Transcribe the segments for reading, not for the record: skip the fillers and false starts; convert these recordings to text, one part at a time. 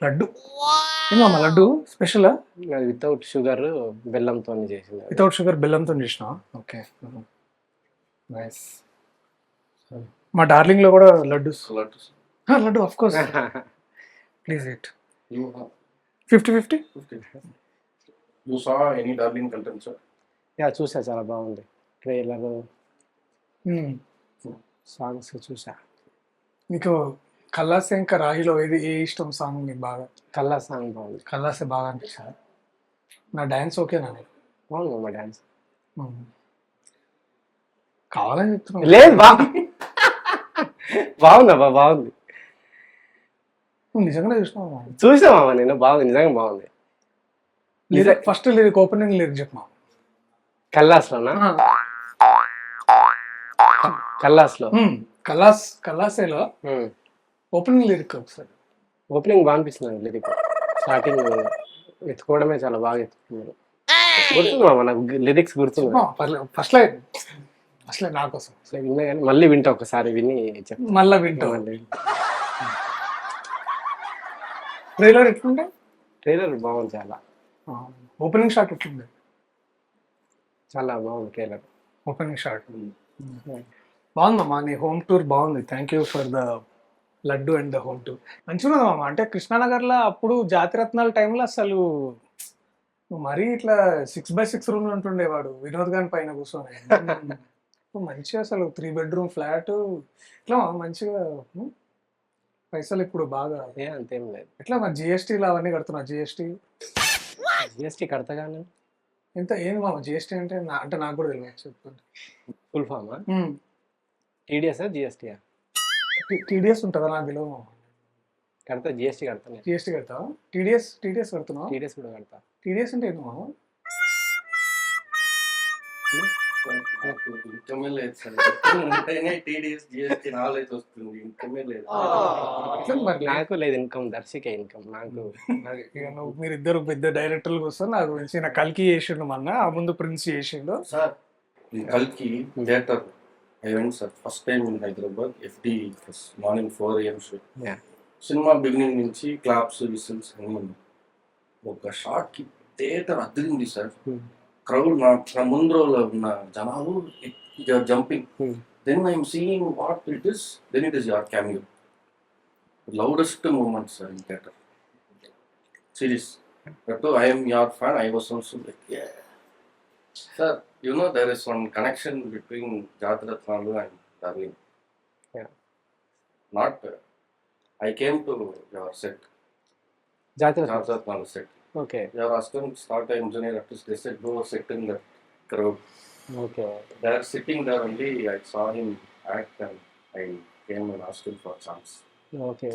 లడ్డు ఏమమ్మా లడ్డు స్పెషలా? అది without sugar బెల్లంతో చేసింది. వితౌట్ షుగర్ బెల్లంతో చేసిన. Okay nice. మా డార్లింగ్ లో కూడా laddu laddu of course please it. You have 50-50. 50. You saw any Darling content, sir? Yeah చూసా, చాలా బాగుంది. ట్రైలర్ సాంగ్స్ చూసా. మీకు కల్లాసే ఇంకా రాహిలో ఏ ఇష్టం సాంగ్ మీకు బాగా? కల్లా సాంగ్ బాగుంది. కల్లాసే బాగా అనిపించింది. నా డాన్స్ ఓకేనా నీకు? బాగుంది మా డాన్స్. కావాలని చెప్తున్నా. లేదు బాగుందబ్బా, బాగుంది. నువ్వు నిజంగానే చూసినావా? చూసామా నేను, బాగుంది, నిజంగా బాగుంది. ఫస్ట్ లిరిక్ ఓపెనింగ్ లిరిక్ చెప్పమా. కల్లాస్లోనా? కల్లాస్లో కల్లాసేలో ఓపెనింగ్ లిరిక్ ఒకసారి. ఓపెనింగ్ బాగా అనిపిస్తుంది. లిరిక్ స్టార్టింగ్ ఎత్తుకోవడమే చాలా బాగా ఎత్తుకున్నారు. గుర్తుందా నాకు లిరిక్స్ గుర్తుంది. ఫస్ట్ లైన్ నా కోసం విన్నా కానీ మళ్ళీ వింటా, ఒకసారి విని చెప్తా. మళ్ళీ వింటా. ట్రైలర్ ఎట్లుండే? ట్రైలర్ బాగుంది చాలా. ఓపెనింగ్ షాట్ ఎట్లుండే? చాలా బాగుంది ట్రైలర్. ఓపెనింగ్ షాట్ బాగుందమ్మా. నీ హోమ్ టూర్ బాగుంది. Thank you for the laddu and the home tour. మంచిగా ఉన్నదమ్మా. అంటే కృష్ణానగర్లో అప్పుడు జాతిరత్నాల టైంలో అసలు మరీ ఇట్లా 6x6 రూమ్ ఉంటుండేవాడు వినోద్ గారి పైన కూర్చొని. మంచిగా అసలు 3 bedroom ఫ్లాట్ ఇట్లా మంచిగా పైసలు ఇప్పుడు బాగా అంతేం లేదు. ఎట్లా మరి జిఎస్టీలు అవన్నీ కడుతున్నా? జిఎస్టీ కడతా కానీ ఎంత ఏంది మామ జిఎస్టీ అంటే? అంటే నాకు కూడా తెలియదు చెప్తుంటే. Full Fama? టీడీఎస్ జిఎస్టీయా? టీడీఎస్ ఉంటుందా? నాకు తెలియదు మామ. కడతా, జిఎస్టీ కడతా. జిఎస్టీ కడతావా? టీడీఎస్ కడుతున్నావా? టీడీఎస్ కూడా కడతా. టీడీఎస్ అంటే ఏంది మామ? నాకు ఇన్కమే లేదు సార్. ఉంటేనే టీడీఎస్ జిఎస్టీ నాలెడ్జ్ వస్తుంది. ఇన్కమే లేదు. మరి నాకు లేదు ఇన్కమ్, దర్శకే ఇన్కమ్. నాకు మీరిద్దరు పెద్ద డైరెక్టర్లు వస్తారు. నాకు గురించి నా కల్కి చేసిండు మొన్న, ఆ ముందు ప్రిన్స్ చేసిండు సార్. కల్కి theatre I went, sir, first time in Hyderabad. FD morning 4 AM show. Cinema beginning నుంచి క్లాప్స్ విసిల్స్ అన్నీ. ఒక షాట్ కి థియేటర్ అదిరింది సార్. క్రౌడ్ నా ముందు రోజులో ఉన్న జనాలు jumping. Then I'm seeing what it is. Then it is your cameo. Loudest moment sir in theatre. Serious. I am your fan. I was also like, yeah. Sir, you know there is one connection between Jatratnalu and Darling. Yeah. Not. I came to your set. Jatratnalu set. Okay. Your assistant started engineer artist. They said go sit in the crowd. Okay. They are sitting there only. I saw him act and I came and asked him for a chance. Okay.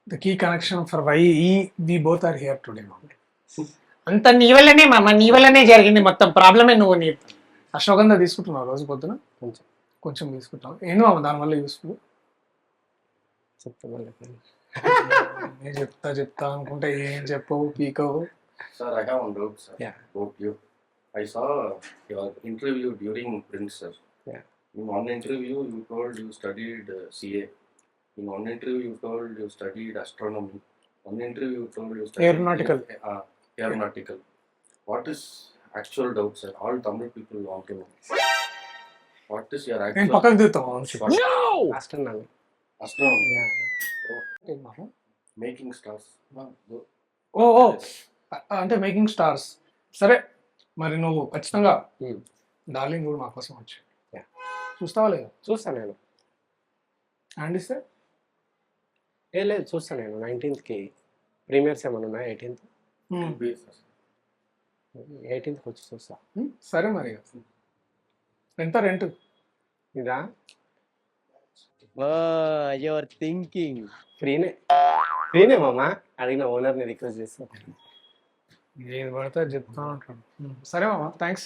The key connection for why we both are here today. అంత నీ వల్లనే మామ, నీ వల్లనే జరిగింది మొత్తం. ప్రాబ్లమే నువ్వు. నీ అశ్వగంధ తీసుకుంటున్నావు రోజు పొద్దున? కొంచెం తీసుకుంటావు. ఏంటి మామ దానివల్ల యూస్ఫుల్? నేను చెప్తా అనుకుంటే ఏం చెప్పవు, పీకవు. Sir, I have one doubt, sir. Yeah. About you. I saw your interview during Prince, sir. Yeah. In one interview, you told you studied CA. In one interview, you told you studied astronomy. One interview, you told you studied Aeronautical. Aeronautical. What is actual doubt, sir? All Tamil people want to know. What is your నేను actual పక్కకు దిగుతాం. Astronomy. astronomy? Yeah. Making stars. ఓ అంటే making stars. సరే మరి నువ్వు ఖచ్చితంగా darling కూడా మా కోసం వచ్చి చూస్తావా లేదా? చూస్తాను నేను. హ్యాండ్ ఇస్తే లేదు, చూస్తాను నేను. 19th ప్రీమియర్స్ ఏమైనా ఉన్నాయి? 18th వచ్చి చూస్తా. సరే మరి ఎంత రెంట్? ఇదా యువర్ థింకింగ్. ఫ్రీనే మామ. అడిగిన ఓనర్ని రిక్వెస్ట్ చేస్తా. ఏది పడితే చెప్తా ఉంటాను. సరే మామ, థ్యాంక్స్.